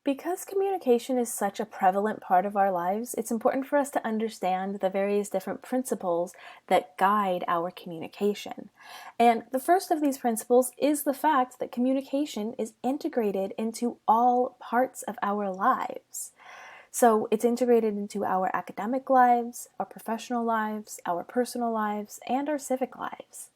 Because communication is such a prevalent part of our lives, it's important for us to understand the various different principles that guide our communication. And the first of these principles is the fact that communication is integrated into all parts of our lives. So it's integrated into our academic lives, our professional lives, our personal lives, and our civic lives.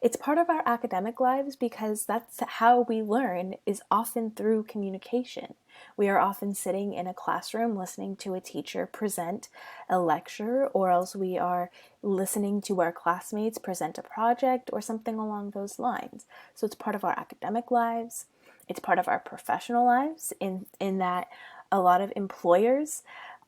It's part of our academic lives because that's how we learn, is often through communication. We are often sitting in a classroom listening to a teacher present a lecture, or else we are listening to our classmates present a project or something along those lines. So it's part of our academic lives. It's part of our professional lives in that a lot of employers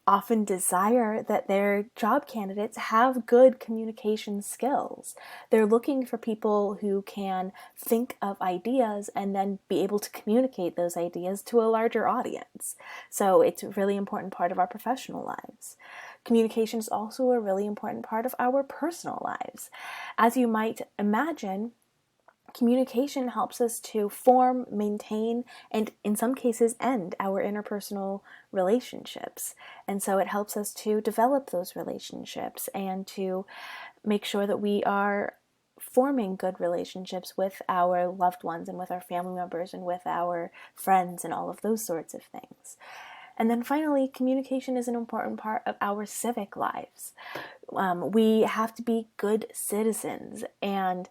often desire that their job candidates have good communication skills. They're looking for people who can think of ideas and then be able to communicate those ideas to a larger audience. So it's a really important part of our professional lives. Communication is also a really important part of our personal lives. As you might imagine, communication helps us to form, maintain, and in some cases end our interpersonal relationships. And so it helps us to develop those relationships and to make sure that we are forming good relationships with our loved ones and with our family members and with our friends and all of those sorts of things. And then finally, communication is an important part of our civic lives. We have to be good citizens, and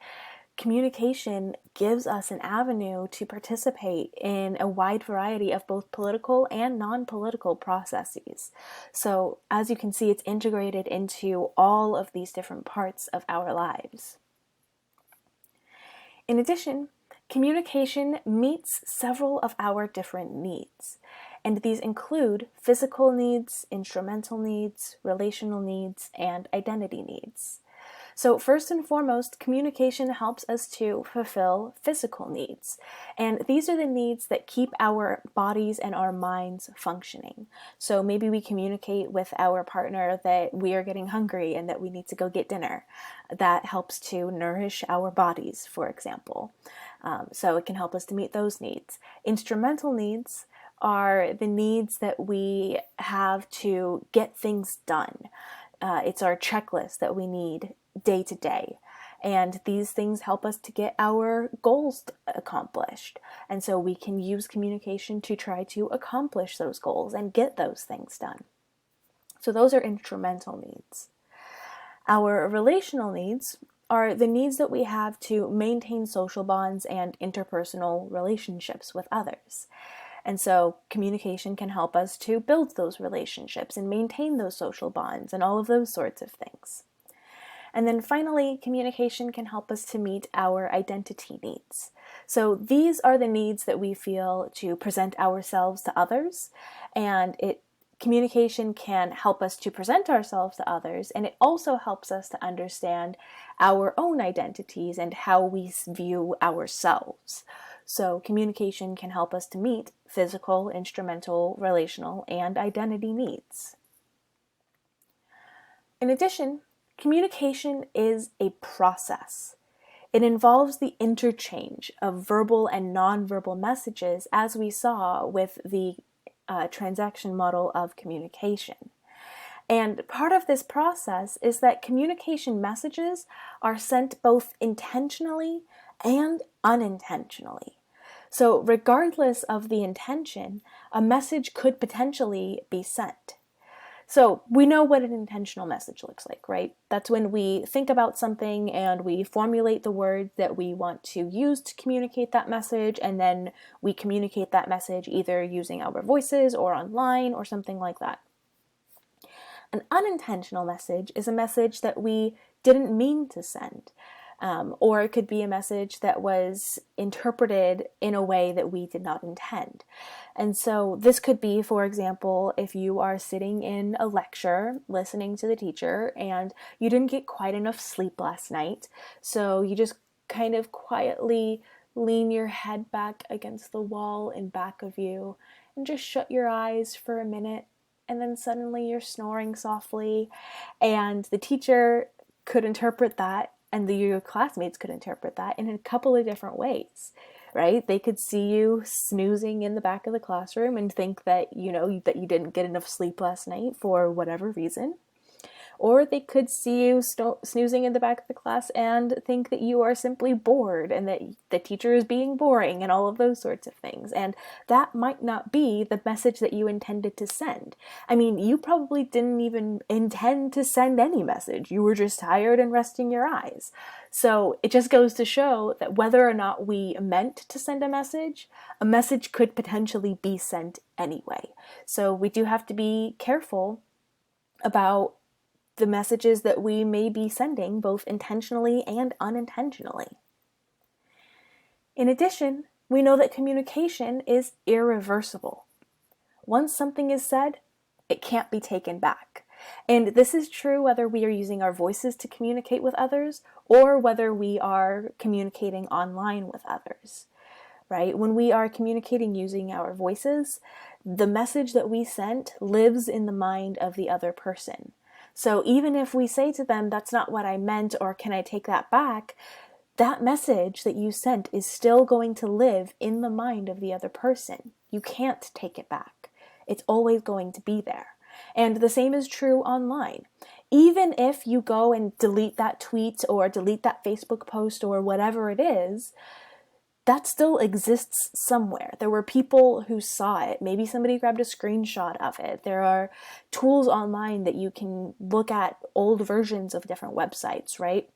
communication gives us an avenue to participate in a wide variety of both political and non-political processes. So, as you can see, it's integrated into all of these different parts of our lives. In addition, communication meets several of our different needs, and these include physical needs, instrumental needs, relational needs, and identity needs. So first and foremost, communication helps us to fulfill physical needs. And these are the needs that keep our bodies and our minds functioning. So maybe we communicate with our partner that we are getting hungry and that we need to go get dinner. That helps to nourish our bodies, for example. So it can help us to meet those needs. Instrumental needs are the needs that we have to get things done. It's our checklist that we need day to day. And these things help us to get our goals accomplished. And so we can use communication to try to accomplish those goals and get those things done. So those are instrumental needs. Our relational needs are the needs that we have to maintain social bonds and interpersonal relationships with others. And so communication can help us to build those relationships and maintain those social bonds and all of those sorts of things. And then finally, communication can help us to meet our identity needs. So these are the needs that we feel to present ourselves to others, and communication can help us to present ourselves to others, and it also helps us to understand our own identities and how we view ourselves. So communication can help us to meet physical, instrumental, relational, and identity needs. In addition, communication is a process. It involves the interchange of verbal and nonverbal messages, as we saw with the transaction model of communication. And part of this process is that communication messages are sent both intentionally and unintentionally. So regardless of the intention, a message could potentially be sent. So we know what an intentional message looks like, right? That's when we think about something and we formulate the words that we want to use to communicate that message, and then we communicate that message either using our voices or online or something like that. An unintentional message is a message that we didn't mean to send. Or it could be a message that was interpreted in a way that we did not intend. And so this could be, for example, if you are sitting in a lecture listening to the teacher and you didn't get quite enough sleep last night, so you just kind of quietly lean your head back against the wall in back of you and just shut your eyes for a minute, and then suddenly you're snoring softly, and the teacher could interpret that, and your classmates could interpret that in a couple of different ways. right? They could see you snoozing in the back of the classroom and think that, that you didn't get enough sleep last night for whatever reason. Or they could see you snoozing in the back of the class and think that you are simply bored and that the teacher is being boring and all of those sorts of things. And that might not be the message that you intended to send. I mean, you probably didn't even intend to send any message. You were just tired and resting your eyes. So it just goes to show that whether or not we meant to send a message could potentially be sent anyway. So we do have to be careful about the messages that we may be sending, both intentionally and unintentionally. In addition, we know that communication is irreversible. Once something is said, it can't be taken back. And this is true whether we are using our voices to communicate with others or whether we are communicating online with others, right? When we are communicating using our voices, the message that we sent lives in the mind of the other person. So even if we say to them, that's not what I meant, or can I take that back, that message that you sent is still going to live in the mind of the other person. You can't take it back. It's always going to be there. And the same is true online. Even if you go and delete that tweet or delete that Facebook post or whatever it is, that still exists somewhere. There were people who saw it. Maybe somebody grabbed a screenshot of it. There are tools online that you can look at old versions of different websites, right?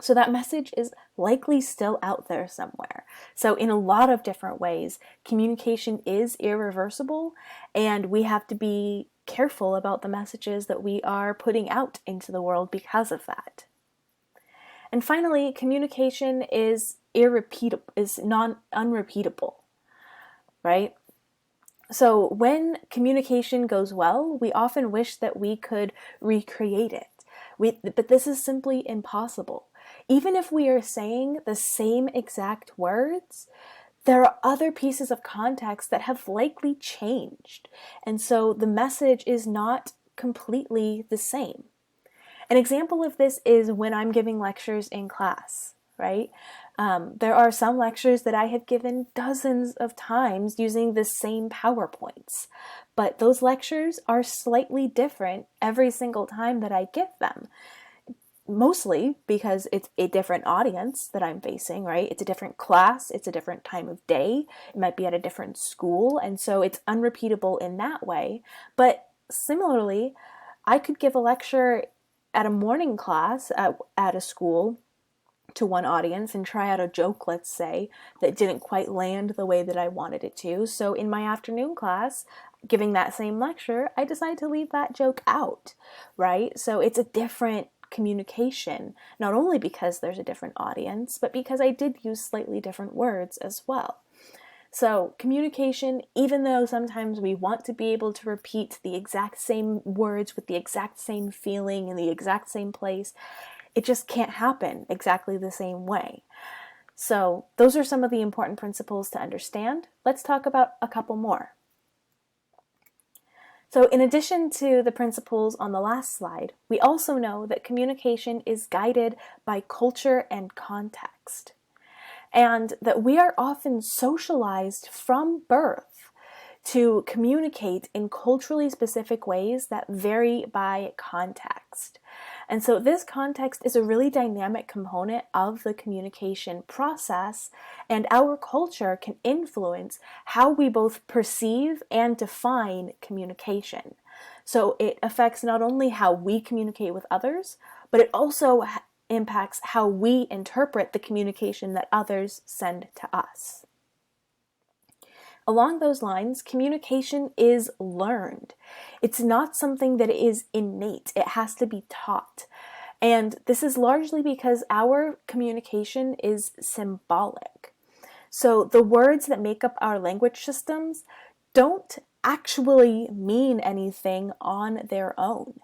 So that message is likely still out there somewhere. So in a lot of different ways, communication is irreversible, and we have to be careful about the messages that we are putting out into the world because of that. And finally, communication is unrepeatable, right? So when communication goes well, we often wish that we could recreate it. But this is simply impossible. Even if we are saying the same exact words, there are other pieces of context that have likely changed. And so the message is not completely the same. An example of this is when I'm giving lectures in class, right? There are some lectures that I have given dozens of times using the same PowerPoints, but those lectures are slightly different every single time that I give them. Mostly because it's a different audience that I'm facing, right? It's a different class, it's a different time of day, it might be at a different school, and so it's unrepeatable in that way. But similarly, I could give a lecture at a morning class at a school to one audience and try out a joke, let's say, that didn't quite land the way that I wanted it to. So in my afternoon class, giving that same lecture, I decided to leave that joke out, right? So it's a different communication, not only because there's a different audience, but because I did use slightly different words as well. So communication, even though sometimes we want to be able to repeat the exact same words with the exact same feeling in the exact same place, it just can't happen exactly the same way. So those are some of the important principles to understand. Let's talk about a couple more. So in addition to the principles on the last slide, we also know that communication is guided by culture and context, and that we are often socialized from birth to communicate in culturally specific ways that vary by context. And so this context is a really dynamic component of the communication process, and our culture can influence how we both perceive and define communication. So it affects not only how we communicate with others, but it also impacts how we interpret the communication that others send to us. Along those lines, communication is learned. It's not something that is innate. It has to be taught. And this is largely because our communication is symbolic. So the words that make up our language systems don't actually mean anything on their own.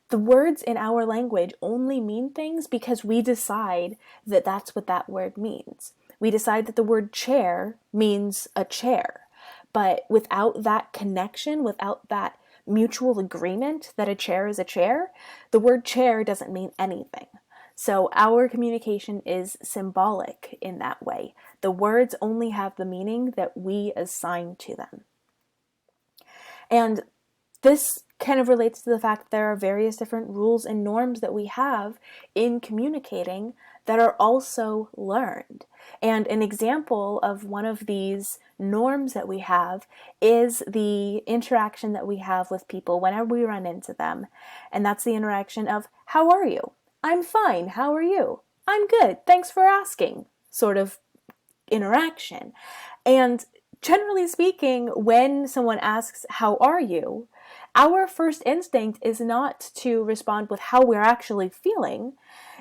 The words in our language only mean things because we decide that that's what that word means. We decide that the word chair means a chair. But without that connection, without that mutual agreement that a chair is a chair, the word chair doesn't mean anything. So our communication is symbolic in that way. The words only have the meaning that we assign to them. And this kind of relates to the fact that there are various different rules and norms that we have in communicating that are also learned. And an example of one of these norms that we have is the interaction that we have with people whenever we run into them. And that's the interaction of, how are you? I'm fine. How are you? I'm good. Thanks for asking. Sort of interaction. And generally speaking, when someone asks, how are you? Our first instinct is not to respond with how we're actually feeling.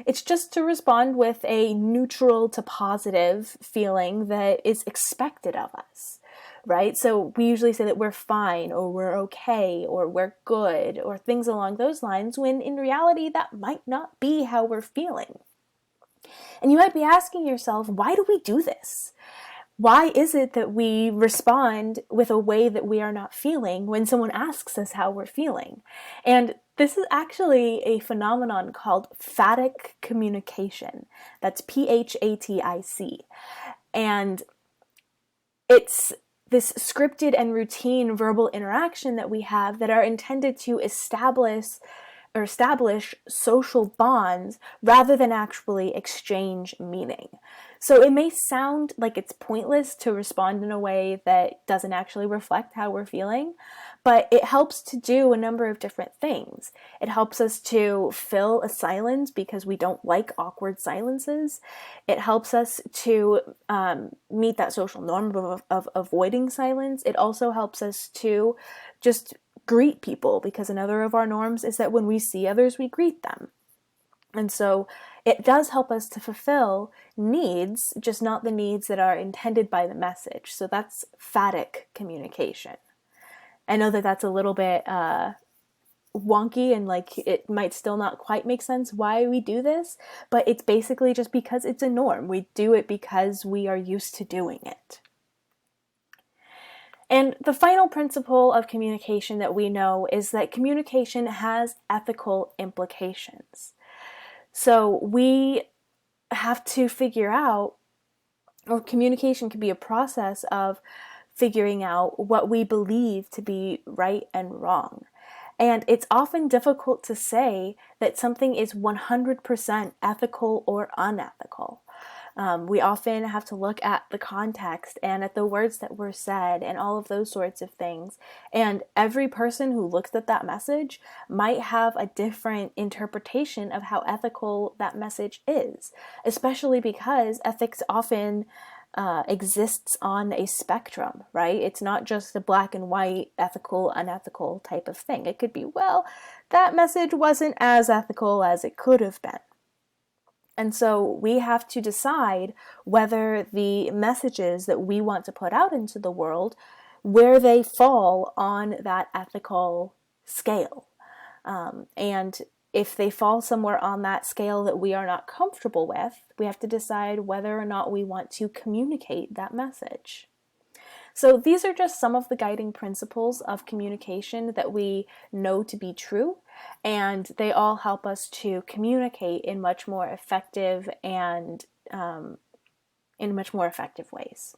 It's just to respond with a neutral to positive feeling that is expected of us, right? So we usually say that we're fine, or we're okay, or we're good, or things along those lines, when in reality that might not be how we're feeling. And you might be asking yourself, why do we do this? Why is it that we respond with a way that we are not feeling when someone asks us how we're feeling? And this is actually a phenomenon called phatic communication. That's P-H-A-T-I-C. And it's this scripted and routine verbal interaction that we have that are intended to establish social bonds rather than actually exchange meaning. So it may sound like it's pointless to respond in a way that doesn't actually reflect how we're feeling, but it helps to do a number of different things. It helps us to fill a silence because we don't like awkward silences. It helps us to meet that social norm of avoiding silence. It also helps us to just greet people, because another of our norms is that when we see others, we greet them. And so it does help us to fulfill needs, just not the needs that are intended by the message. So that's phatic communication. I know that that's a little bit wonky, and like it might still not quite make sense why we do this, but it's basically just because it's a norm. We do it because we are used to doing it. And the final principle of communication that we know is that communication has ethical implications. So we have to figure out, or communication can be a process of figuring out what we believe to be right and wrong. And it's often difficult to say that something is 100% ethical or unethical. We often have to look at the context and at the words that were said and all of those sorts of things. And every person who looks at that message might have a different interpretation of how ethical that message is, especially because ethics often exists on a spectrum, right? It's not just a black and white, ethical, unethical type of thing. It could be, well, that message wasn't as ethical as it could have been. And so we have to decide whether the messages that we want to put out into the world, where they fall on that ethical scale. And if they fall somewhere on that scale that we are not comfortable with, we have to decide whether or not we want to communicate that message. So these are just some of the guiding principles of communication that we know to be true, and they all help us to communicate in much more effective and in much more effective ways.